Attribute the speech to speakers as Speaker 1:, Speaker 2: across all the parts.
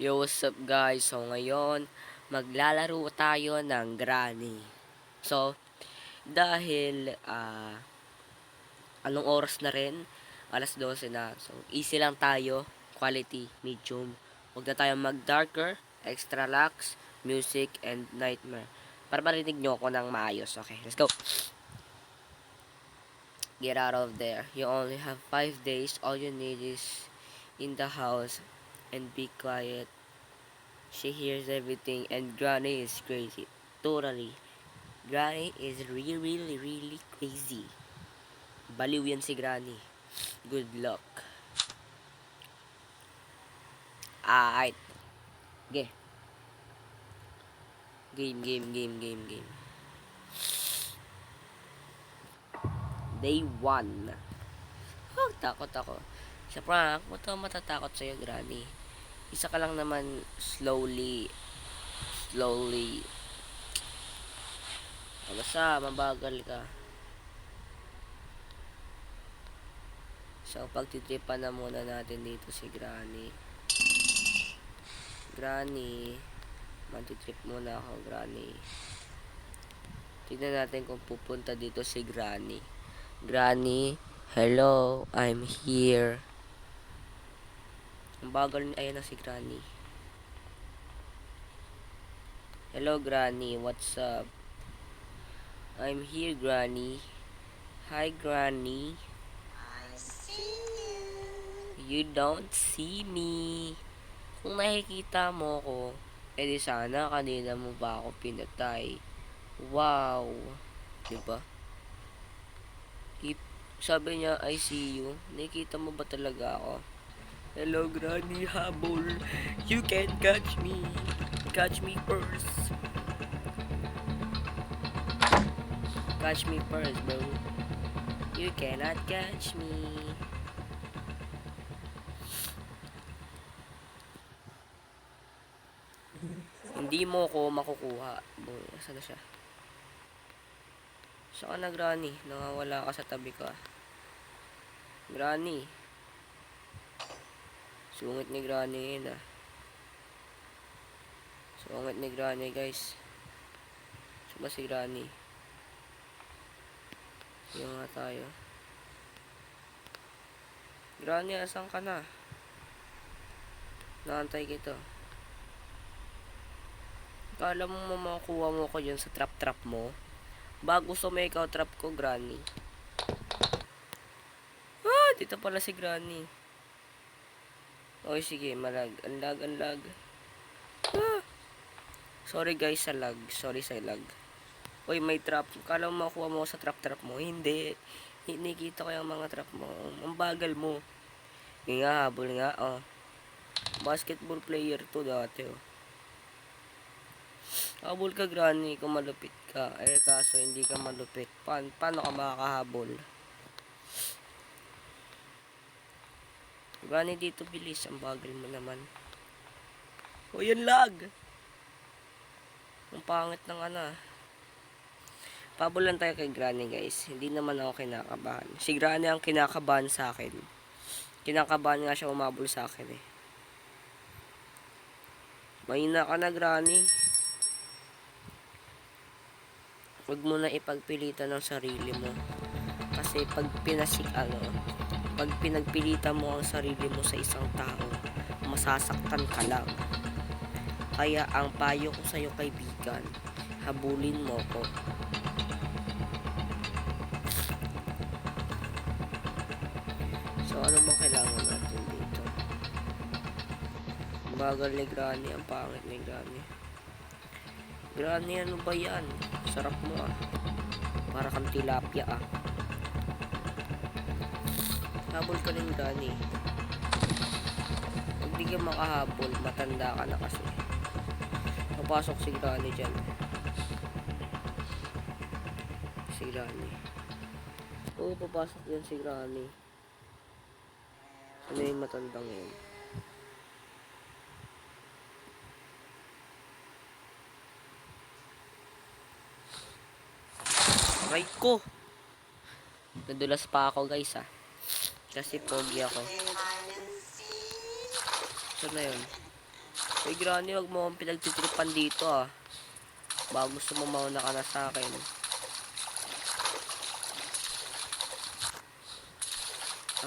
Speaker 1: Yo, what's up guys? So ngayon, maglalaro tayo ng Granny. So, dahil anong oras na rin? Alas 12 na. So, easy lang tayo. Quality, medium. Huwag na tayo mag-darker, extra lax, music, and nightmare. Para marinig nyo ako ng maayos. Okay, let's go. Get out of there. You only have 5 days. All you need is in the house and be quiet. She hears everything and Granny is crazy. Totally. Granny is really crazy. Baliw yan si Granny. Good luck. Alright. Okay. Game. Day 1. Oh, takot ako. Sa prank, ba't ako matatakot sa'yo, Granny? Isa ka lang naman slowly. Basta, mabagal ka. So, pagtitripan na muna natin dito si Granny. Granny. Magtitrip muna ako, Granny. Tignan natin kung pupunta dito si Granny. Granny, hello, I'm here. Ang bagal ni ayan na si Granny. Hello, Granny, what's up? I'm here, Granny. Hi, Granny.
Speaker 2: I see you.
Speaker 1: You don't see me. Kung nakikita mo ko, edi sana kanina mo ba ako pinatay. Wow. Diba? Sabi niya, I see you. Nakikita mo ba talaga ako? Hello, Granny, habol. You can't catch me. Catch me first. Catch me first, bro. You cannot catch me. Hindi mo ko makukuha. Boy, saan na siya? Saan na, Granny? Nawawala ka sa tabi ko. Granny. Sungit ni Granny yun ah. Sungit ni Granny, guys. Saan ba si Granny? Yung nga tayo. Granny, asan ka na? Naantay kita. Kala mo mamakuha mo ko dyan sa trap mo? Bago sumikaw trap ko, Granny. Ah, dito pala si Granny. Okay, sige, malag. Ang lag. Ah. Sorry guys sa lag. Sorry sa lag. Uy, may trap. Kala mo makuha mo sa trap mo? Hindi. Hinikita ko yung mga trap mo. Ang bagal mo. Yung nga, habol nga, oh. Basketball player to dati, oh. Habol ka, Granny, kung malupit ka. Eh, kaso hindi ka malupit. Paano ka makakahabol? Granny, dito bilis. Ang bagal mo naman. O, yan lag! Ang pangit ng ano. Pabulan tayo kay Granny, guys. Hindi naman ako kinakabahan. Si Granny ang kinakabahan sa akin. Kinakabahan nga siya umabol sa akin, eh. Mahina ka na, Granny. Huwag mo na ipagpilitan ng sarili mo. Kasi pag pinagpilitan mo ang sarili mo sa isang tao, masasaktan ka lang. Kaya ang payo ko sa'yo, kaibigan, habulin mo ko. So, ano bang kailangan natin dito? Bagal ni Granny, ang pangit ni Granny. Granny, ano ba yan? Sarap mo ah. Para kang tilapia ah. Habol ka rin, Granny. Pag di ka makahabol, matanda ka na kasi. Papasok si Granny dyan. Si Granny. Oo, papasok yan si Granny. Ano yung matandang yun? Right ko! Nadulas pa ako, guys ah. Kasi pogi ako. Saan na yun? Uy, Granny, wag mo akong pinagtitripan dito ah. Baka gusto mo mauna ka na sa akin.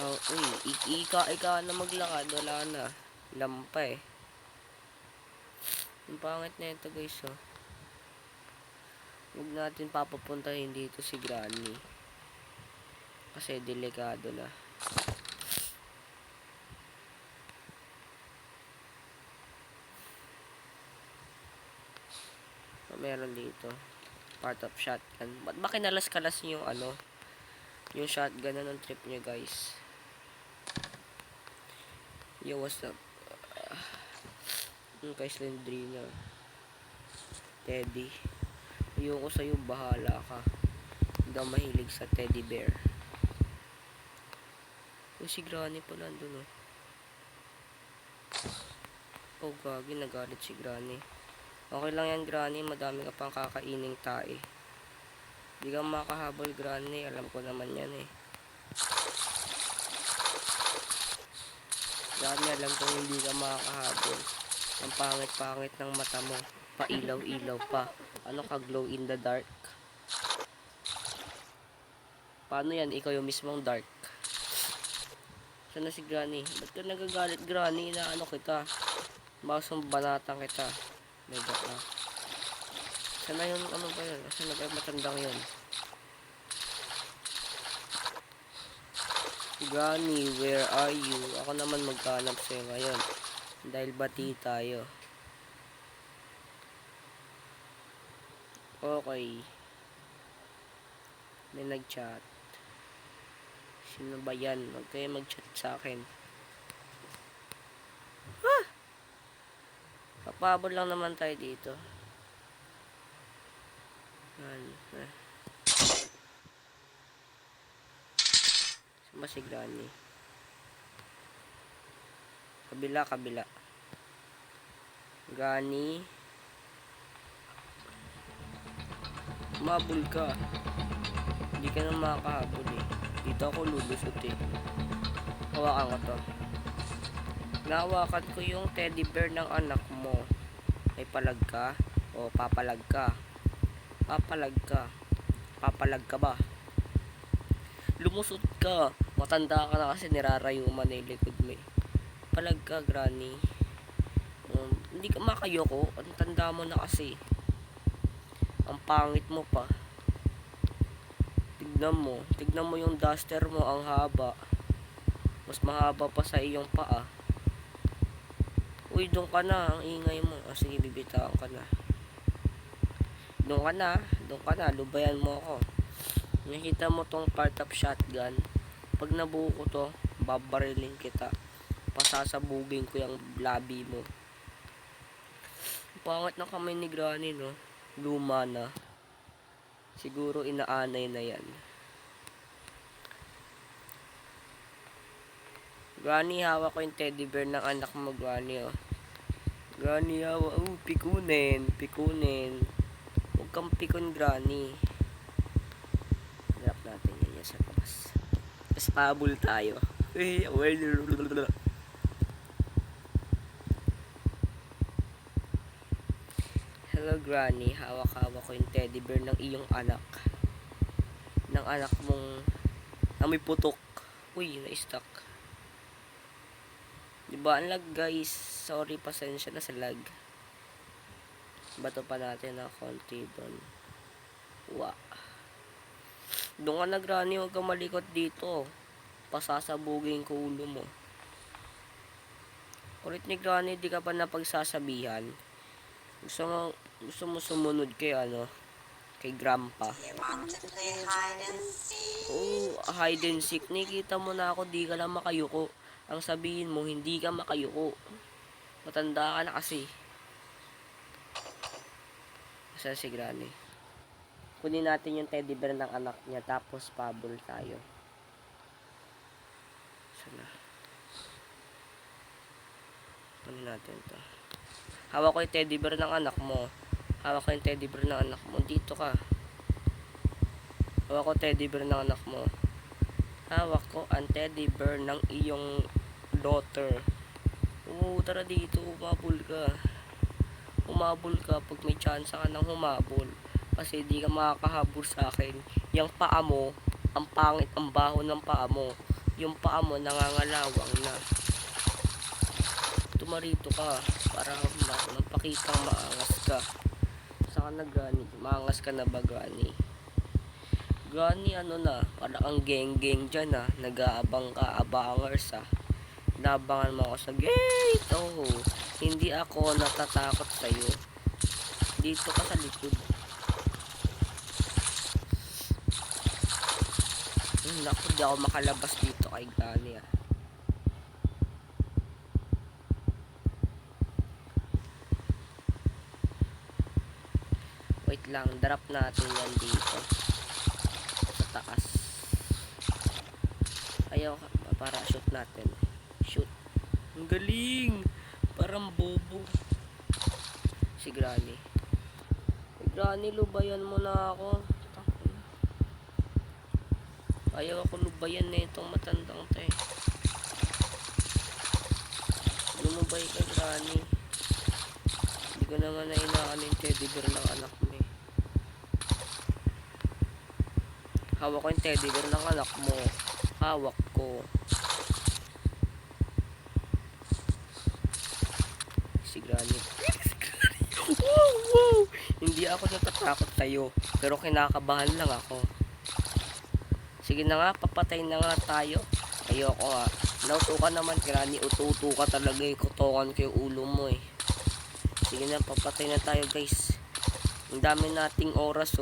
Speaker 1: Oh, uy, ika na maglakad. Wala na. Lampa eh. Ang pangit na ito guys oh. Huwag natin papapuntahin dito si Granny. Kasi delikado na. Meron dito part of shotgun. Ba't ba kinalas-kalas niyo yung ano, yung shotgun na ng trip niya guys? Yo, what's up? Yung kay Slendrina Teddy, ayoko sa'yo, bahala ka. Hindi ako mahilig sa teddy bear. Yung si Granny pala andun oh. Oh gagi, nagalit si Granny. Okay lang yan Granny, madami ka pang kakaining tae. Di ka makahabol Granny, alam ko naman yan eh. Granny, alam ko hindi ka makakahabol. Ang pangit-pangit ng mata mo. Pailaw-ilaw pa. Ano ka, glow in the dark? Paano yan? Ikaw yung mismong dark. Saan na si Granny? Ba't ka nagagalit Granny? Na ano kita? Bakit banatang kita? Medyo na. Sana yung ano ba yun? Sana ba yung matandang yun? Granny, where are you? Ako naman maghanap sa'yo ngayon. Dahil bati tayo. Okay. May nag-chat. Sino ba yan? Huwag kayo mag-chat sa akin. Papabol lang naman tayo dito. Saan ba si Granny? Kabila. Granny. Mabul ka. Hindi ka na makakahabol eh. Dito ako lulusot eh. Hawakan ko to. Nahawakan ko yung teddy bear ng anak mo. May palag ka? O papalag ka? Papalag ka ba? Lumusot ka. Matanda ka na kasi nirarayuman na yung likod mo eh. Palag ka Granny. Hindi ka makayoko. Ang tanda mo na kasi. Ang pangit mo pa. Tignan mo yung duster mo, ang haba. Mas mahaba pa sa iyong paa. Uy, doon ka na, ang ingay mo. Sige, bibitawan ka na. Doon ka na, lubayan mo ako. Nakita mo tong part of shotgun. Pag nabuo ko to, babarilin kita. Pasasabugin ko yung labi mo. Pangit na kamay ni Granny, no? Luma na. Siguro inaanay na yan. Granny, hawak ko yung teddy bear ng anak mo, Granny, oh. Granny, hawak. Pikunin. Huwag kang pikon, Granny. Drop natin yan sa taas. Tapos pabul tayo. Hello, Granny. Hawak-hawak ko yung teddy bear ng iyong anak. Ng anak mong na may putok. Uy, na-stuck. Diba, ang lag guys. Sorry, pasensya na sa lag. Bato pa natin na konti doon. Wow. Doon ka na Granny, huwag kang malikot dito. Pasasabugin ko ulo mo. Kulit ni Granny, di ka pa napagsasabihan. Gusto mo sumunod kay ano? Kay Grandpa.
Speaker 2: You want to play hide and seek?
Speaker 1: Oh, hide and seek. Nakita mo na ako, di ka lang makayuko. Ang sabihin mo, hindi ka makayuko. Matanda ka na kasi. Saan si Granny? Kunin natin yung teddy bear ng anak niya, tapos pabol tayo. Sana. Kunin natin to. Hawak ko yung teddy bear ng anak mo. Dito ka. Hawak ko teddy bear ng anak mo. Hawak ko ang teddy bear ng iyong daughter. Oo, tara dito, umabol ka. Humabol ka pag may chance ka ng humabol. Kasi di ka makakahabol sa akin. Yung paa mo, ang pangit, ang baho ng paa mo. Yung paa mo nangangalawang na. Tumarito ka para mapakitang maangas ka. Saka na Granny, maangas ka na ba Granny? Granny ano na, para ang geng-geng dyan nag-aabang ka, abangers Nabangan mo ako sa gate, oh. Hindi ako natatakot sa'yo. Dito ka sa likod. Naku, di ako makalabas dito kay Granny Wait lang, drop natin yan dito. Sa taas. Ayaw, para shoot natin. Shoot. Ang galing! Parang bobo. Si Granny. Granny, lubayan mo na ako. Ayaw ako lubayan na itong matandang to Lumubay ka, Granny. Hindi ko naman na inaanin yung teddy bear ng anak mo Hawak ko yung teddy bear ng anak mo. Hawak ko. Si Granny. Wow, wow! Hindi ako natatakot sa'yo. Pero kinakabahan lang ako. Sige na nga, papatay na nga tayo. Ayoko nga. Nauto ka naman, Granny. Uto-uto ka talaga Kutokan ko yung ulo mo Sige na, papatay na tayo guys. Ang dami nating oras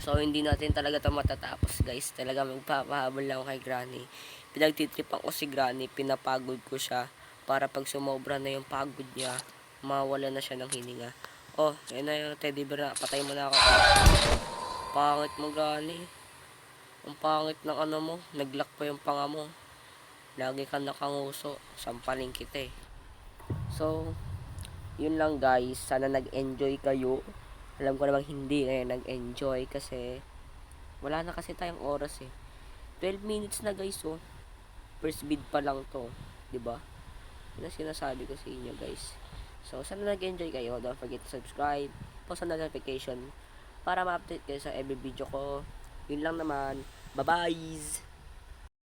Speaker 1: So, hindi natin talaga ito matatapos guys. Talaga magpapahabol lang kay Granny. Pinagtitripan ko si Granny. Pinapagod ko siya. Para pag sumobra na yung pagod niya, mawala na siya ng hininga. Oh, yun na yung teddy bear na. Patay mo na ako. Pangit mo, Granny. Ang pangit ng ano mo. Naglock pa yung panga mo. Lagi ka nakanguso. Sampaling kita So, yun lang guys. Sana nag-enjoy kayo. Alam ko namang hindi kayo nag-enjoy kasi wala na kasi tayong oras 12 minutes na guys First bid pa lang to. 'Di ba? Yun ang sinasabi ko sa inyo guys. So, sana nag-enjoy kayo. Don't forget to subscribe. Post ang notification para ma-update kayo sa every video ko. Yun lang naman. Bye-bye!